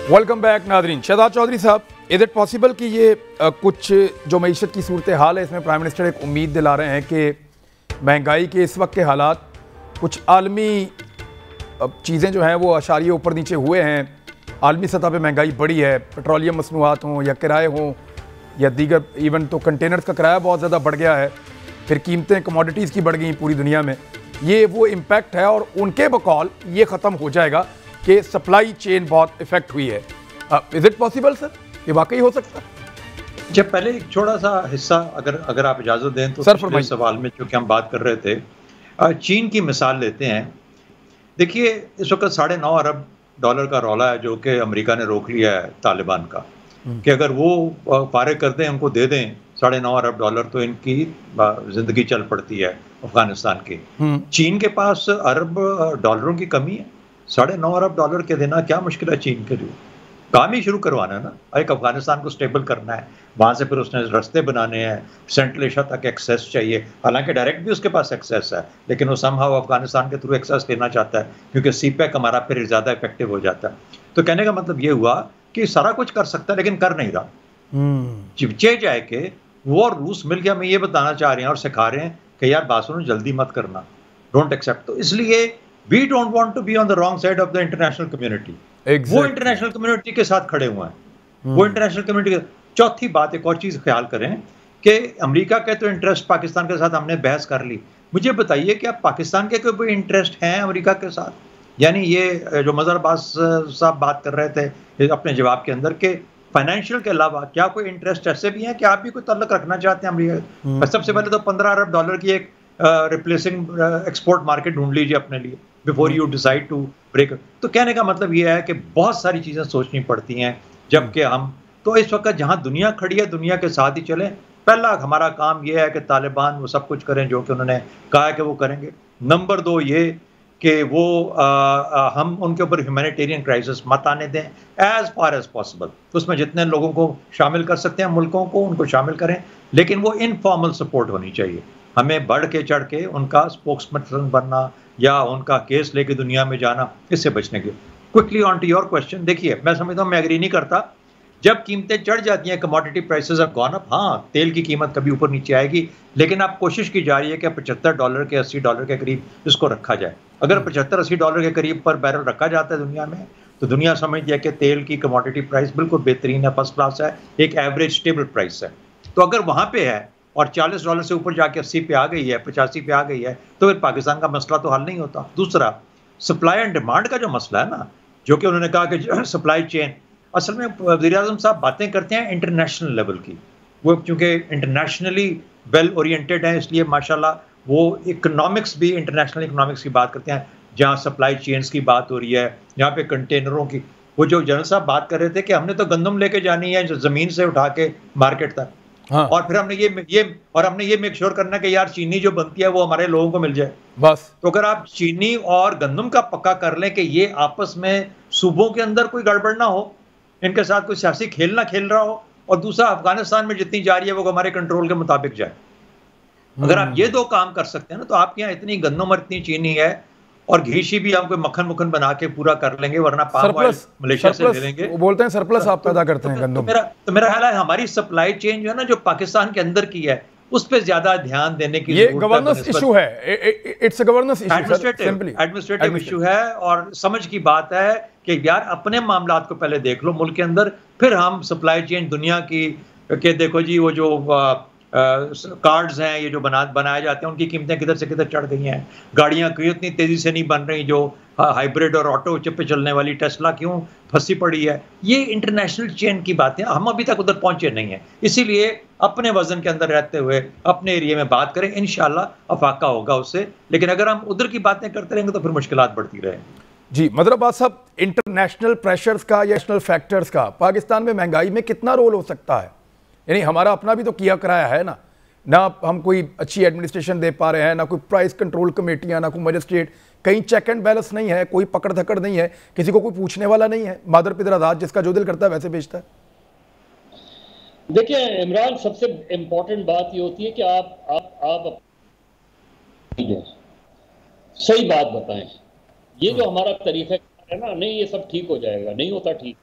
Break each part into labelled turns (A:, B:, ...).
A: Welcome back Nadreen. Shahzad Chaudhry sahab, is it possible कि ये कुछ जो मईशत की सूरत हाल है इसमें प्राइम मिनिस्टर एक उम्मीद दिला रहे हैं कि महंगाई के इस वक्त के हालात, कुछ आलमी चीज़ें जो हैं वो अशारिये ऊपर नीचे हुए हैं, आलमी सतह पे महंगाई बढ़ी है, पेट्रोलियम मसनूआत हों या किराए हों या दीगर, इवन तो कंटेनर्स का किराया बहुत ज़्यादा बढ़ गया है, फिर कीमतें कमोडिटीज़ की बढ़ गई पूरी दुनिया में, ये वो इम्पैक्ट है और उनके बकौल ये ख़त्म हो जाएगा कि सप्लाई चेन बहुत इफेक्ट हुई है। इज इट पॉसिबल सर, ये वाकई हो सकता है?
B: जब पहले एक छोटा सा हिस्सा अगर आप इजाज़त दें तो पिछले सवाल में जो कि हम बात कर रहे थे, चीन की मिसाल लेते हैं। देखिए, इस वक्त $9.5 अरब का रौला है जो कि अमेरिका ने रोक लिया है तालिबान का, कि अगर वो फारिग कर दें, उनको दे दें $9.5 अरब, तो इनकी ज़िंदगी चल पड़ती है अफगानिस्तान की। चीन के पास अरब डॉलरों की कमी है, $9.5 अरब के देना क्या मुश्किल है चीन के लिए? काम ही शुरू करवाना है ना, एक अफगानिस्तान को स्टेबल करना है, वहाँ से फिर उसने रास्ते बनाने हैं, सेंट्रल एशिया तक एक्सेस चाहिए, हालांकि डायरेक्ट भी उसके पास एक्सेस है, लेकिन वो समहाउ अफगानिस्तान के थ्रू एक्सेस लेना चाहता है क्योंकि सीपैक हमारा फिर ज़्यादा इफेक्टिव हो जाता है। तो कहने का मतलब ये हुआ कि सारा कुछ कर सकता है लेकिन कर नहीं रहा। चिपचे जाए कि वो और रूस मिल के हमें ये बताना चाह रहे हैं और सिखा रहे हैं कि यार बात सुनो, जल्दी मत करना, डोंट एक्सेप्ट। तो इसलिए we don't want to be on the wrong side of the international community. वो इंटरनेशनल कम्युनिटी के साथ खड़े हुए हैं, वो इंटरनेशनल कम्युनिटी। चौथी बात, एक और चीज ख्याल करें कि अमेरिका के तो इंटरेस्ट पाकिस्तान के साथ हमने बहस कर ली, मुझे बताइए कि आप पाकिस्तान के कोई इंटरेस्ट हैं अमेरिका के साथ? यानी ये जो मजहर अब्बास साहब बात कर रहे थे अपने जवाब के अंदर के फाइनेंशियल के अलावा क्या कोई इंटरेस्ट ऐसे भी हैं कि आप भी कोई तल्लुक रखना चाहते हैं अमेरिका? सबसे पहले तो $15 अरब की एक रिप्लेसिंग एक्सपोर्ट मार्केट ढूंढ लीजिए अपने लिए before you decide to break. तो कहने का मतलब ये है कि बहुत सारी चीज़ें सोचनी पड़ती हैं, जबकि हम तो इस वक्त जहां दुनिया खड़ी है दुनिया के साथ ही चलें। पहला हमारा काम यह है कि तालिबान वो सब कुछ करें जो कि उन्होंने कहा है कि वो करेंगे। नंबर 2 ये कि वो हम उनके ऊपर ह्यूमैनिटेरियन क्राइसिस मत आने दें एज फार एज पॉसिबल। उसमें जितने लोगों को शामिल कर सकते हैं, मुल्कों को, उनको शामिल करें, लेकिन वो इनफॉर्मल सपोर्ट होनी चाहिए। हमें बढ़ के चढ़ के उनका स्पोक्सपर्सन बनना या उनका केस लेके दुनिया में जाना, इससे बचने के। Quickly on to your question, देखिए मैं समझता हूँ, मैं एग्री नहीं करता जब कीमतें चढ़ जाती हैं, commodity prices have gone up. हाँ, तेल की कीमत कभी ऊपर नीचे आएगी, लेकिन अब कोशिश की जा रही है कि $75 के $80 के करीब इसको रखा जाए। अगर $75-80 के करीब पर बैरल रखा जाता है दुनिया में, तो दुनिया समझती है कि तेल की कमोडिटी प्राइस बिल्कुल बेहतरीन है, फर्स्ट क्लास है, एक एवरेज स्टेबल प्राइस है। तो अगर वहाँ पे है और $40 से ऊपर जाके 80 पे आ गई है, 85 पे आ गई है, तो फिर पाकिस्तान का मसला तो हल नहीं होता। दूसरा, सप्लाई एंड डिमांड का जो मसला है ना, जो कि उन्होंने कहा कि सप्लाई चेन, असल में वज़ीर-ए-आज़म साहब बातें करते हैं इंटरनेशनल लेवल की, वो चूँकि इंटरनेशनली वेल ओरिएंटेड हैं, इसलिए माशाल्लाह वो इकोनॉमिक्स भी, इंटरनेशनल इकोनॉमिक्स की बात करते हैं, जहाँ सप्लाई चेन्स की बात हो रही है, यहाँ पे कंटेनरों की। वो जो जनरल साहब बात कर रहे थे कि हमने तो गंदम लेके जानी है ज़मीन से उठा के मार्केट तक। हाँ। और फिर हमने ये मेक श्योर करना कि यार चीनी जो बनती है वो हमारे लोगों को मिल जाए बस। तो अगर आप चीनी और गंदम का पक्का कर लें कि ये आपस में सूबों के अंदर कोई गड़बड़ ना हो, इनके साथ कोई सियासी खेल ना खेल रहा हो, और दूसरा अफगानिस्तान में जितनी जा रही है वो हमारे कंट्रोल के मुताबिक जाए, अगर आप ये 2 काम कर सकते हैं ना, तो आपके यहाँ इतनी गंदम और इतनी चीनी है और घीशी भी हम कोई मक्खन बना के पूरा कर लेंगे, वरना पाम ऑयल मलेशिया से ले लेंगे। वो
A: बोलते हैं सरप्लस आप पैदा करते हैं गंदम।
B: तो मेरा ख्याल है हमारी सप्लाई चेन जो है ना, जो पाकिस्तान के अंदर की है, उस पे ज्यादा ध्यान देने की
A: ये गवर्नेंस इशू है, it's a governance issue,
B: administrative issue है। और समझ की बात है कि यार अपने मामलात को पहले देख लो मुल्क के अंदर, फिर हम सप्लाई चेन दुनिया की के देखो जी, वो जो कार्ड्स हैं ये जो बनाए जाते हैं, उनकी कीमतें किधर से किधर चढ़ गई हैं। गाड़ियां क्यों इतनी तेजी से नहीं बन रही, जो हाइब्रिड और ऑटो चिप पे चलने वाली टेस्ला क्यों फंसी पड़ी है? ये इंटरनेशनल चेन की बातें, हम अभी तक उधर पहुंचे नहीं हैं। इसीलिए अपने वजन के अंदर रहते हुए अपने एरिया में बात करें, इंशाल्लाह अफाका होगा उससे। लेकिन अगर हम उधर की बातें करते रहेंगे तो फिर मुश्किलात बढ़ती रहेंगी।
A: जी मदर अब्बास साहब, इंटरनेशनल प्रेशर्स का या नेशनल फैक्टर्स का पाकिस्तान में महंगाई में कितना रोल हो सकता है? यानी हमारा अपना भी तो किया कराया है ना हम कोई अच्छी एडमिनिस्ट्रेशन दे पा रहे हैं, ना कोई प्राइस कंट्रोल कमेटियां, ना कोई मजिस्ट्रेट, कहीं चेक एंड बैलेंस नहीं है, कोई पकड़ धकड़ नहीं है, किसी को कोई पूछने वाला नहीं है, मादर पिदर आजाद, जिसका जो दिल करता है वैसे बेचता है।
C: देखिए इमरान, सबसे इम्पोर्टेंट बात ये होती है कि आप सही बात बताएं। ये जो हमारा तरीका है ना, नहीं ये सब ठीक हो जाएगा, नहीं होता ठीक।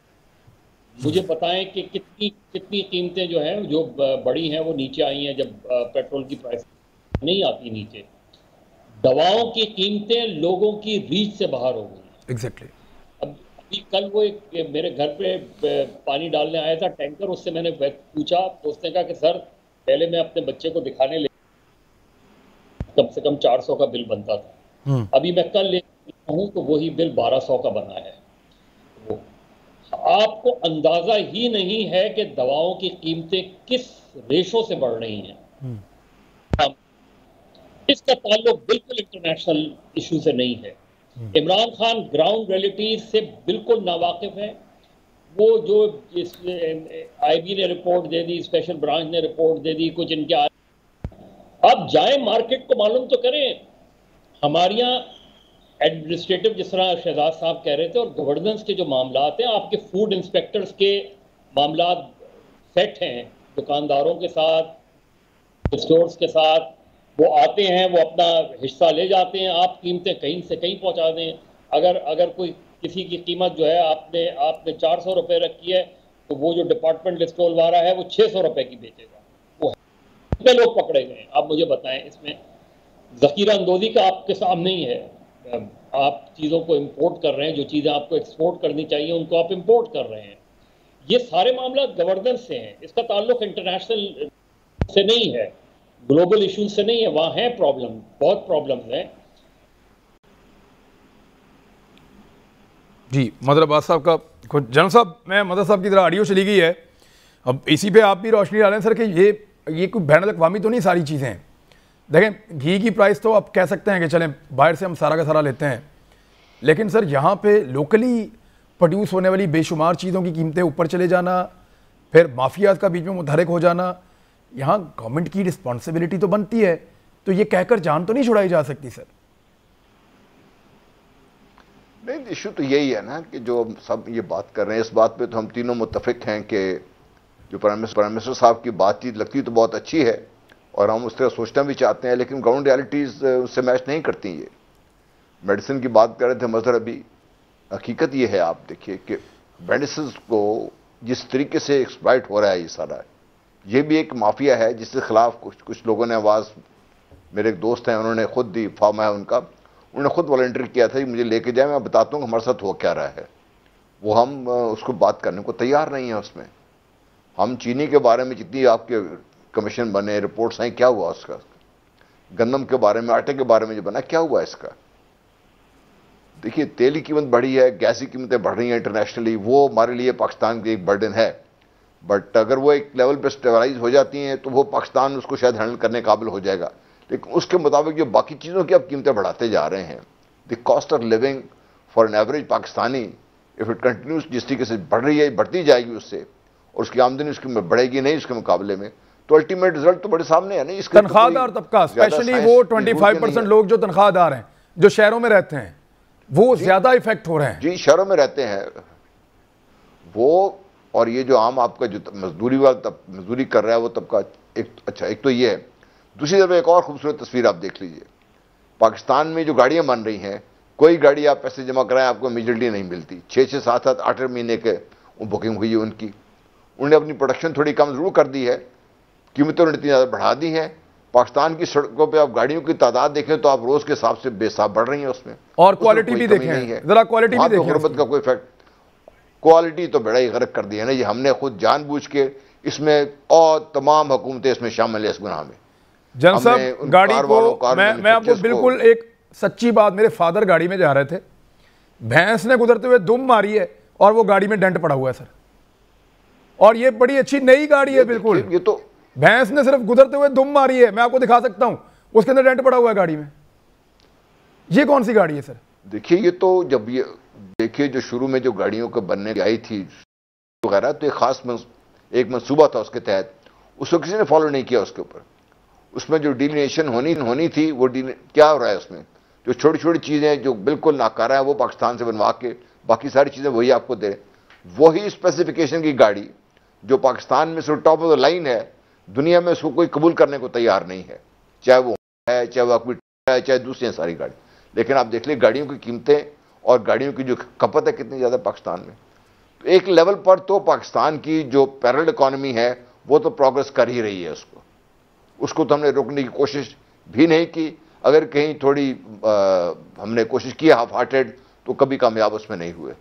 C: मुझे बताएं कि कितनी कितनी कीमतें जो हैं जो बड़ी हैं वो नीचे आई हैं जब पेट्रोल की प्राइस नहीं आती नीचे। दवाओं की कीमतें लोगों की रीच से बाहर हो गई।
A: एग्जैक्टली।
C: अब अभी कल वो एक मेरे घर पे पानी डालने आया था टैंकर, उससे मैंने पूछा तो उसने कहा कि सर पहले मैं अपने बच्चे को दिखाने ले कम से कम 400 का बिल बनता था, अभी मैं कल ले हूँ तो वही बिल 1200 का बना है। तो आपको अंदाजा ही नहीं है कि दवाओं की कीमतें किस रेशो से बढ़ रही हैं। इसका ताल्लुक बिल्कुल इंटरनेशनल इशू से नहीं है। इमरान खान ग्राउंड रियलिटीज से बिल्कुल नावाकिफ है। वो जो आईबी ने रिपोर्ट दे दी, स्पेशल ब्रांच ने रिपोर्ट दे दी, कुछ इनके आप जाएं मार्केट को मालूम तो करें। हमारे यहाँ एडमिनिस्ट्रेटिव, जिस तरह शहजाद साहब कह रहे थे, और गवर्नेंस के जो मामलात हैं, आपके फूड इंस्पेक्टर्स के मामलात सेट हैं दुकानदारों के साथ, स्टोर्स के साथ। वो आते हैं, वो अपना हिस्सा ले जाते हैं, आप कीमतें कहीं से कहीं पहुंचा दें। अगर कोई किसी की कीमत जो है आपने 400 रुपये रखी है, तो वो जो डिपार्टमेंट स्टोर वाला है वो 600 रुपये की बेचेगा। वो कितने लोग पकड़े गए आप मुझे बताएं। इसमें ज़ख़ीरा अंदोज़ी का आपके सामने ही है। आप चीज़ों को इंपोर्ट कर रहे हैं, जो चीज़ें आपको एक्सपोर्ट करनी चाहिए उनको आप इंपोर्ट कर रहे हैं। ये सारे मामला गवर्नेंस से हैं, इसका ताल्लुक इंटरनेशनल से नहीं है, ग्लोबल इश्यूज से नहीं है। वहां है प्रॉब्लम, बहुत प्रॉब्लम्स हैं।
A: जी मदर अब्बास साहब का जनरल साहब, मैं मदर साहब की तरह ऑडियो चली गई है, अब इसी पे आप भी रोशनी डालें सर कि ये कोई बैन अल-अक़वामी तो नहीं सारी चीज़ें हैं। देखें घी की प्राइस तो आप कह सकते हैं कि चलें बाहर से हम सारा का सारा लेते हैं, लेकिन सर यहाँ पे लोकली प्रोड्यूस होने वाली बेशुमार चीज़ों की कीमतें ऊपर चले जाना, फिर माफियाज का बीच में मुतहरिक हो जाना, यहाँ गवर्नमेंट की रिस्पॉन्सिबिलिटी तो बनती है, तो ये कहकर जान तो नहीं छुड़ाई जा सकती सर।
D: नहीं, इशू तो यही है ना कि जो सब ये बात कर रहे हैं, इस बात पे तो हम तीनों मुत्तफिक हैं कि जो प्राइम मिनिस्टर साहब की बातचीत लगती तो बहुत अच्छी है और हम उस तरह सोचना भी चाहते हैं, लेकिन ग्राउंड रियलिटीज उससे मैच नहीं करती। ये मेडिसिन की बात कर रहे थे मजहर, अभी हकीकत ये है, आप देखिए कि मेडिसिन को जिस तरीके से एक्सप्लॉइट हो रहा है, ये सारा ये भी एक माफिया है जिसके खिलाफ कुछ लोगों ने आवाज़, मेरे एक दोस्त हैं उन्होंने खुद दी, फॉर्म है उनका, उन्होंने खुद वॉलंटियर किया था कि मुझे लेके जाए, मैं बताता हूँ हमारे साथ हो क्या रहा है। वो हम उसको बात करने को तैयार नहीं है। उसमें हम चीनी के बारे में जितनी आपके कमीशन बने, रिपोर्ट्स हैं, क्या हुआ उसका? गंदम के बारे में, आटे के बारे में जो बना, क्या हुआ इसका? देखिए तेल की कीमत बढ़ी है, गैस की कीमतें बढ़ रही हैं इंटरनेशनली, वो हमारे लिए पाकिस्तान की एक बर्डन है, बट अगर वो एक लेवल पर स्टेबलाइज हो जाती हैं तो वो पाकिस्तान उसको शायद हैंडल करने काबिल हो जाएगा। लेकिन उसके मुताबिक जो बाकी चीज़ों की अब कीमतें बढ़ाते जा रहे हैं, the cost of living for an average Pakistani if it continues जिस तरीके से बढ़ रही है, बढ़ती जाएगी उससे, और उसकी आमदनी उसकी बढ़ेगी नहीं उसके मुकाबले में, तो अल्टीमेट रिजल्ट तो बड़े सामने है ना। इसका
A: तनख्वाहदार तबका, स्पेशली वो 25% लोग जो तनख्वाहदार हैं, जो शहरों में रहते हैं, वो ज्यादा इफेक्ट हो रहे हैं।
D: जी, शहरों में रहते हैं वो, और ये जो आम आपका जो मजदूरी कर रहा है वो तबका, एक अच्छा, एक तो ये है। दूसरी तरफ एक और खूबसूरत तस्वीर आप देख लीजिए, पाकिस्तान में जो गाड़ियां बन रही हैं, कोई गाड़ी आप पैसे जमा कराएं आपको इमीडिएटली नहीं मिलती, 6-6, 7-7, 8 महीने के बुकिंग हुई है उनकी। उन्होंने अपनी प्रोडक्शन थोड़ी कम जरूर कर दी है, कीमतें उन्होंने इतनी ज़्यादा बढ़ा दी हैं। पाकिस्तान की सड़कों पे आप गाड़ियों की तादाद देखें तो आप रोज के हिसाब से बेसाब बढ़ रही है उसमें,
A: और क्वालिटी भी देखें, जरा क्वालिटी भी देखें,
D: गुर्बत का कोई इफेक्ट, क्वालिटी तो बड़ा ही गरक कर दिया ना। ये हमने खुद जानबूझ के इसमें, और तमाम हुकूमतें इसमें शामिल है इस गुनाह में।
A: जन साहब गाड़ी को मैं आपको बिल्कुल एक सच्ची बात, मेरे फादर गाड़ी में जा रहे थे, भैंस ने गुजरते हुए दुम मारी है और वो गाड़ी में डेंट पड़ा हुआ है सर, और ये बड़ी अच्छी नई गाड़ी है बिल्कुल, ये तो भैंस ने सिर्फ गुजरते हुए दुम मारी है, मैं आपको दिखा सकता हूं, उसके अंदर डेंट पड़ा हुआ है गाड़ी में। ये कौन सी गाड़ी है सर?
D: देखिए ये तो जब ये देखिए जो शुरू में जो गाड़ियों के बनने की आई थी वगैरह, तो एक खास एक मंसूबा था उसके तहत, उसको किसी ने फॉलो नहीं किया। उसके ऊपर उसमें जो डिलिनेशन होनी थी वो क्या हो रहा है उसमें, जो छोटी छोटी चीज़ें जो बिल्कुल नाकारा है वो पाकिस्तान से बनवा के बाकी सारी चीज़ें वही आपको दे, वही स्पेसिफिकेशन की गाड़ी जो पाकिस्तान में सिर्फ टॉप ऑफ द लाइन है, दुनिया में उसको कोई कबूल करने को तैयार नहीं है, चाहे वो है, चाहे वो है, चाहे दूसरी सारी गाड़ी। लेकिन आप देख लीजिए गाड़ियों की कीमतें और गाड़ियों की जो खपत है कितनी ज़्यादा पाकिस्तान में। तो एक लेवल पर तो पाकिस्तान की जो पैरेलल इकोनॉमी है वो तो प्रोग्रेस कर ही रही है, उसको तो हमने रोकने की कोशिश भी नहीं की। अगर कहीं थोड़ी हमने कोशिश की हाफ हार्टेड, तो कभी कामयाब उसमें नहीं हुए।